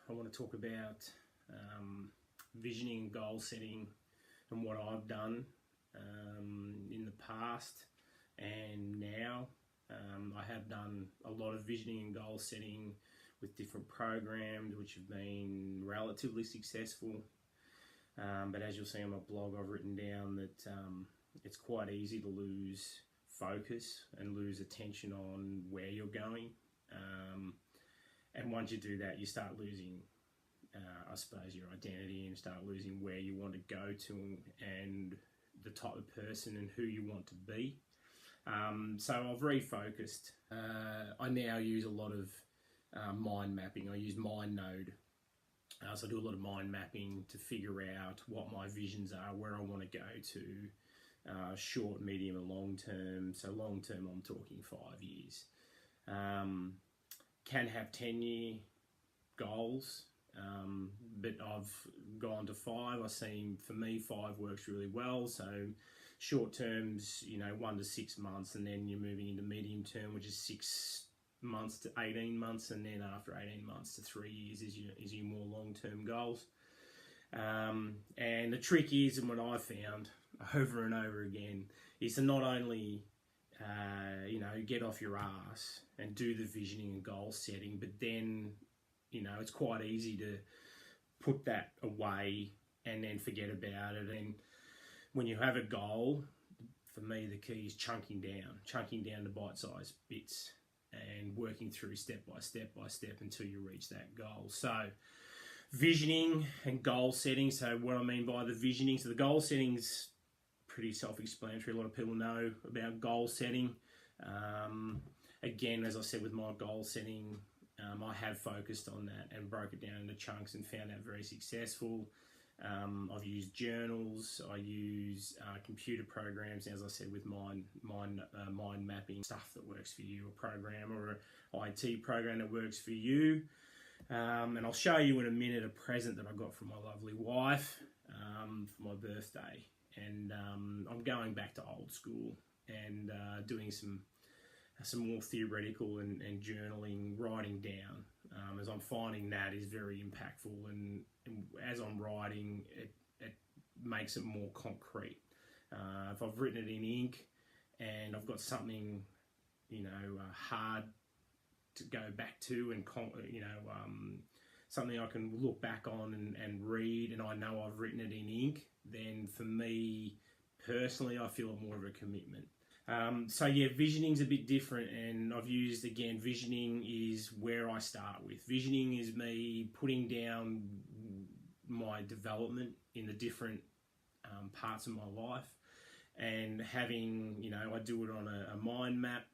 I want to talk about visioning and goal setting and what I've done in the past and now. I have done a lot of visioning and goal setting with different programs which have been relatively successful. But as you'll see on my blog, I've written down that it's quite easy to lose focus and lose attention on where you're going. And once you do that, you start losing, I suppose, your identity and start losing where you want to go to and the type of person and who you want to be. So I've refocused. I now use a lot of mind mapping. I use MindNode. So I do a lot of mind mapping to figure out what my visions are, where I want to go to, short, medium and long term. So long term, I'm talking 5 years. Can have 10-year goals, but I've gone to 5. I see, for me, 5 works really well. So short terms, 1 to 6 months, and then you're moving into medium term, which is 6 months to 18 months, and then after 18 months to 3 years is your more long-term goals. And the trick is, and what I've found over and over again, is to not only get off your ass and do the visioning and goal setting, but then it's quite easy to put that away and then forget about it. And when you have a goal, for me the key is chunking down to bite-sized bits and working through step by step until you reach that goal. So visioning and goal setting. So what I mean by the visioning, so the goal setting's pretty self-explanatory. A lot of people know about goal setting. Again, as I said with my goal setting, I have focused on that and broke it down into chunks and found that very successful. I've used journals, I use computer programs, as I said, with mind mapping, stuff that works for you, a program or an IT program that works for you. And I'll show you in a minute a present that I got from my lovely wife for my birthday. And I'm going back to old school and doing some more theoretical and journaling, writing down, as I'm finding that is very impactful, and as I'm writing, it makes it more concrete. If I've written it in ink and I've got something, hard to go back to and, something I can look back on and read, and I know I've written it in ink, then for me personally, I feel more of a commitment. So yeah, visioning's a bit different, and I've used, again, visioning is where I start with. Visioning is me putting down my development in the different parts of my life, and having, I do it on a mind map,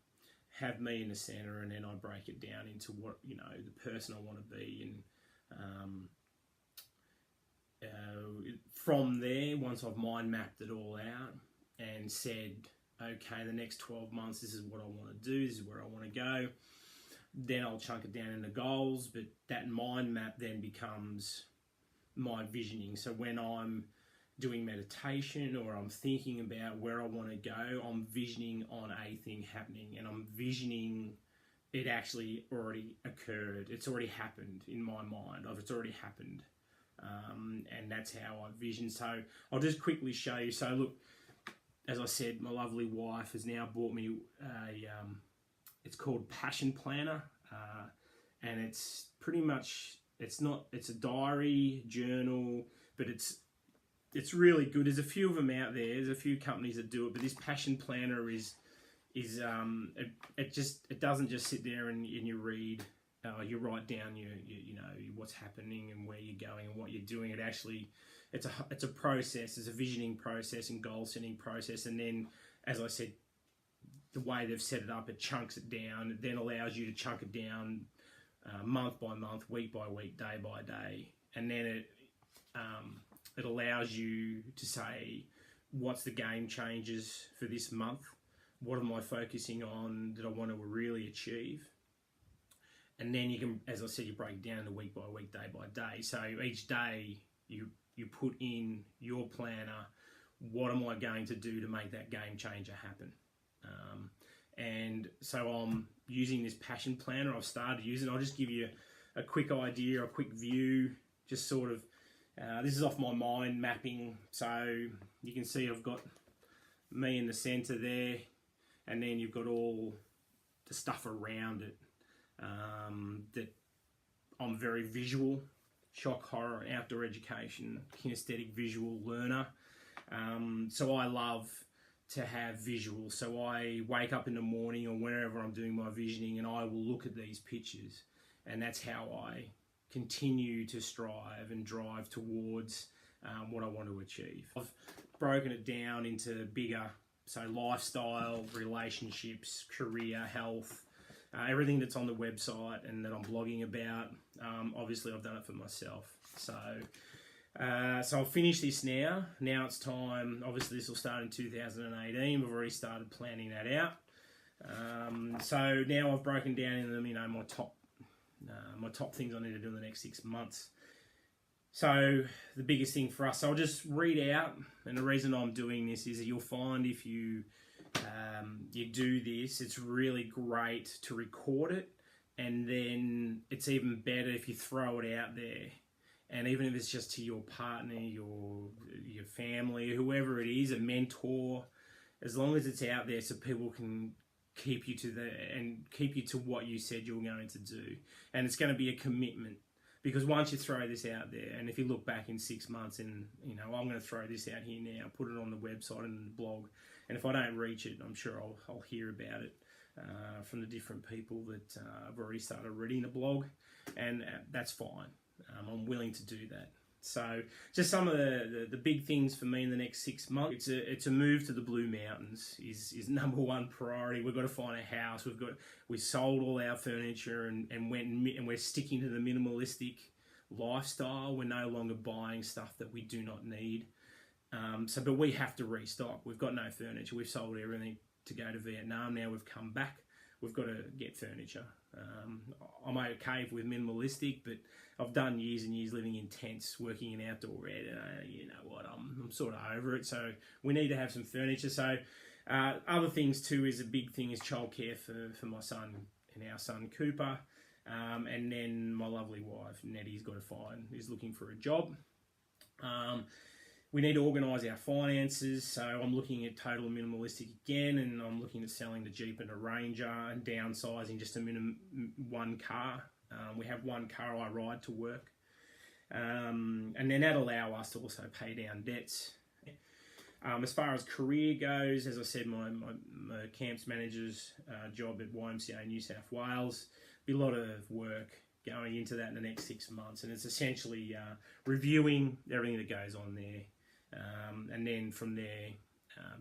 have me in the center, and then I break it down into what, the person I want to be. And from there, once I've mind mapped it all out and said, okay, the next 12 months, this is what I want to do, this is where I want to go, then I'll chunk it down into goals, but that mind map then becomes my visioning. So when I'm doing meditation or I'm thinking about where I want to go, I'm visioning on a thing happening, and I'm visioning it actually already occurred. It's already happened in my mind. It's already happened. And that's how I vision. So I'll just quickly show you. So look, as I said, my lovely wife has now bought me it's called Passion Planner. And it's pretty much, it's a diary, journal, but it's really good. There's a few of them out there. There's a few companies that do it, but this Passion Planner is it doesn't just sit there and you read. You write down your what's happening and where you're going and what you're doing. It actually, it's a process. It's a visioning process and goal setting process. And then, as I said, the way they've set it up, it chunks it down. It then allows you to chunk it down month by month, week by week, day by day. And then it allows you to say, what's the game changes for this month? What am I focusing on that I want to really achieve? And then you can, as I said, you break it down into week by week, day by day. So each day you put in your planner, what am I going to do to make that game changer happen? And so I'm using this Passion Planner. I've started using it. I'll just give you a quick idea, a quick view, just sort of, this is off my mind mapping. So you can see I've got me in the centre there, and then you've got all the stuff around it. That I'm very visual, shock, horror, outdoor education, kinesthetic visual learner. So I love to have visuals. So I wake up in the morning or whenever I'm doing my visioning, and I will look at these pictures, and that's how I continue to strive and drive towards what I want to achieve. I've broken it down into bigger, so lifestyle, relationships, career, health, everything that's on the website and that I'm blogging about. Obviously I've done it for myself. So I'll finish this now. Now it's time. Obviously this will start in 2018. We've already started planning that out. So now I've broken down into them, my top things I need to do in the next 6 months. So the biggest thing for us, so I'll just read out, and the reason I'm doing this is that you'll find if you do this, it's really great to record it, and then it's even better if you throw it out there. And even if it's just to your partner, your family, whoever it is, a mentor, as long as it's out there so people can keep you to what you said you were going to do. And it's going to be a commitment, because once you throw this out there, and if you look back in 6 months and, I'm going to throw this out here now, put it on the website and the blog, and if I don't reach it, I'm sure I'll hear about it from the different people that have already started reading the blog, and that's fine. I'm willing to do that. So just some of the big things for me in the next 6 months. It's a move to the Blue Mountains is number one priority. We've got to find a house. We sold all our furniture and we're sticking to the minimalistic lifestyle. We're no longer buying stuff that we do not need. But we have to restock. We've got no furniture. We've sold everything to go to Vietnam. Now we've come back. We've got to get furniture. I'm okay with minimalistic, but I've done years and years living in tents, working in outdoor ed, and you know what, I'm sort of over it. So we need to have some furniture. So other things too is a big thing is childcare for my son and our son Cooper, and then my lovely wife Nettie's is looking for a job. We need to organise our finances, so I'm looking at total minimalistic again, and I'm looking at selling the Jeep and the Ranger and downsizing just a one car. We have one car I ride to work, and then that'll allow us to also pay down debts. As far as career goes, as I said, my camps manager's job at YMCA New South Wales, be a lot of work going into that in the next 6 months, and it's essentially reviewing everything that goes on there. And then from there,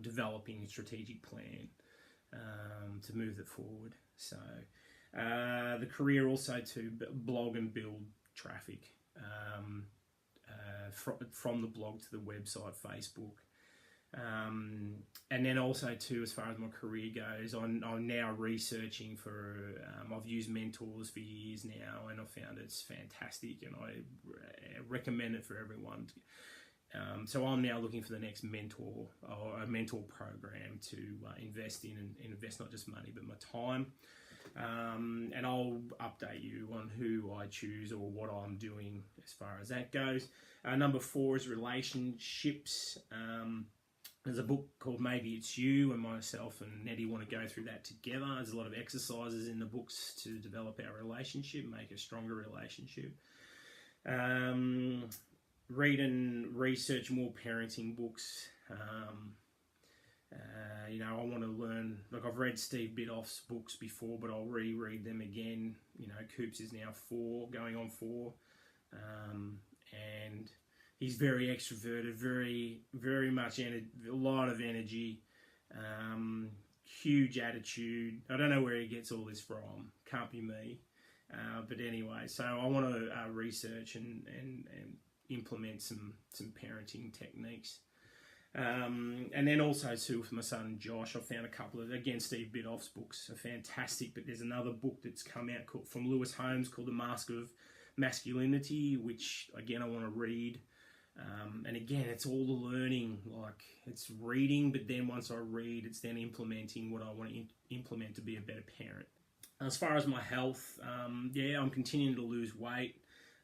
developing a strategic plan to move it forward. So the career also to blog and build traffic from the blog to the website, Facebook. And then also too, as far as my career goes, I'm now researching for, I've used mentors for years now, and I've found it's fantastic, and I recommend it for everyone. So I'm now looking for the next mentor or a mentor program to invest in, and invest not just money but my time. And I'll update you on who I choose or what I'm doing as far as that goes. Number 4 is relationships. There's a book called Maybe It's You, and myself and Nettie want to go through that together. There's a lot of exercises in the books to develop our relationship, make a stronger relationship. Read and research more parenting books. I want to learn, like I've read Steve Biddulph's books before, but I'll reread them again. Coops is now 4, going on 4. And he's very extroverted, very, very much, a lot of energy, huge attitude. I don't know where he gets all this from. Can't be me. But anyway, so I want to research and implement some parenting techniques. And then also too, with my son Josh, I found a couple of, again, Steve Biddulph's books are fantastic, but there's another book that's come out from Lewis Holmes called The Mask of Masculinity, which again I want to read. And again, it's all the learning, like it's reading, but then once I read, it's then implementing what I want to implement to be a better parent. As far as my health, yeah, I'm continuing to lose weight.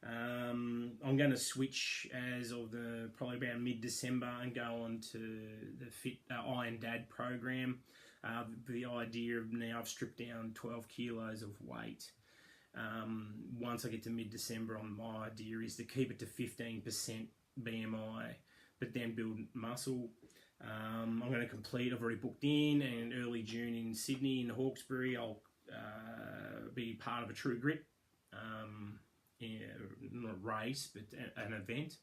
I'm going to switch as of probably about mid-December and go on to the Fit Iron Dad program. The idea of now I've stripped down 12 kilos of weight. Once I get to mid-December, my idea is to keep it to 15% BMI, but then build muscle. I'm going to complete, I've already booked in, and early June in Sydney, in Hawkesbury, I'll be part of a True Grit, not a race, but an event.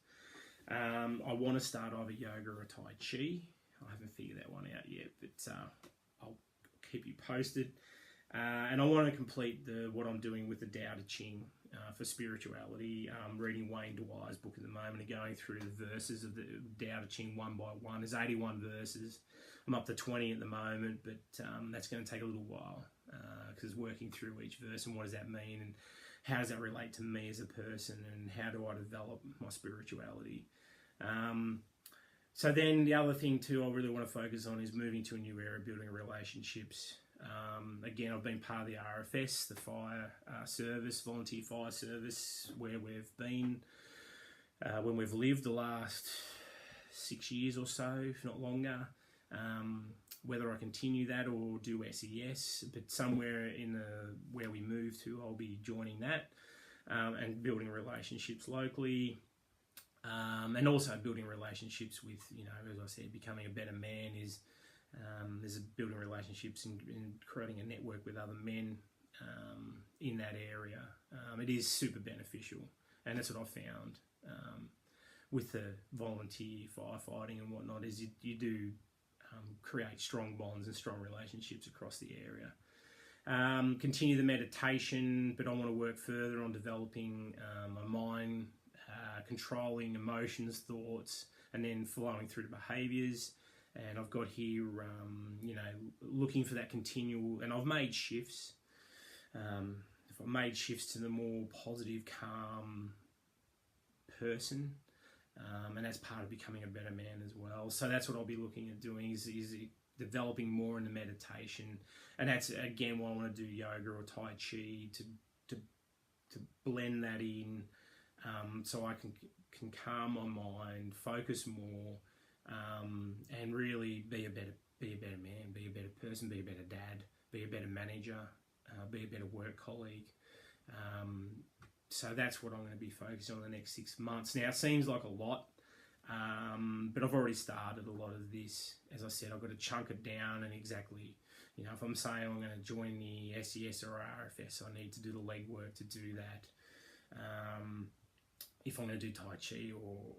I want to start either yoga or Tai Chi. I haven't figured that one out yet, but I'll keep you posted. And I want to complete what I'm doing with the Tao Te Ching for spirituality. Reading Wayne Dwyer's book at the moment and going through the verses of the Tao Te Ching one by one. There's 81 verses. I'm up to 20 at the moment, but that's going to take a little while because working through each verse and what does that mean and how does that relate to me as a person and how do I develop my spirituality. So then the other thing too I really want to focus on is moving to a new area, building relationships. Again, I've been part of the RFS, the fire service, volunteer fire service, where we've been when we've lived the last 6 years or so, if not longer. Whether I continue that or do SES, but somewhere where we move to, I'll be joining that and building relationships locally. And also building relationships with, as I said, becoming a better man is there's building relationships and creating a network with other men in that area. It is super beneficial, and that's what I found with the volunteer firefighting and whatnot. Is you do create strong bonds and strong relationships across the area. Continue the meditation, but I want to work further on developing my mind, controlling emotions, thoughts, and then flowing through to behaviours. And I've got here, looking for that continual, and I've made shifts. If I've made shifts to the more positive, calm person, and that's part of becoming a better man as well. So that's what I'll be looking at doing is developing more in the meditation, and that's again why I want to do yoga or Tai Chi to blend that in, so I can calm my mind, focus more. And really be a better man, be a better person, be a better dad, be a better manager, be a better work colleague. So that's what I'm going to be focusing on the next 6 months. Now, it seems like a lot, but I've already started a lot of this. As I said, I've got to chunk it down and exactly, if I'm saying I'm going to join the SES or RFS, I need to do the legwork to do that. If I'm going to do Tai Chi or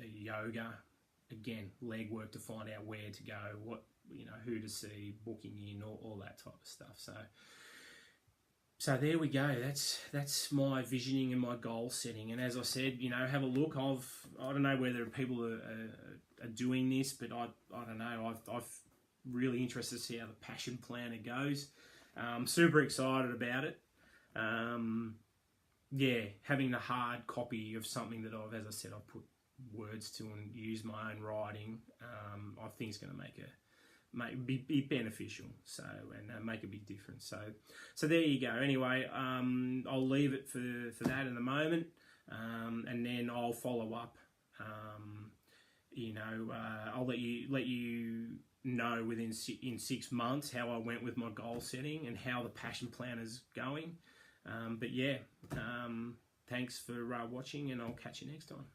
yoga, again, legwork to find out where to go, who to see, booking in, all that type of stuff. So there we go. That's my visioning and my goal setting. And as I said, have a look. I don't know whether people are doing this, but I don't know. I've really interested to see how the Passion Planner goes. Super excited about it. Having the hard copy of something that I've put words to and use my own writing, I think it's going to be beneficial, and make a big difference. So there you go. Anyway, I'll leave it for that in the moment, and then I'll follow up. I'll let you know in 6 months how I went with my goal setting and how the Passion Planner's going. Thanks for watching, and I'll catch you next time.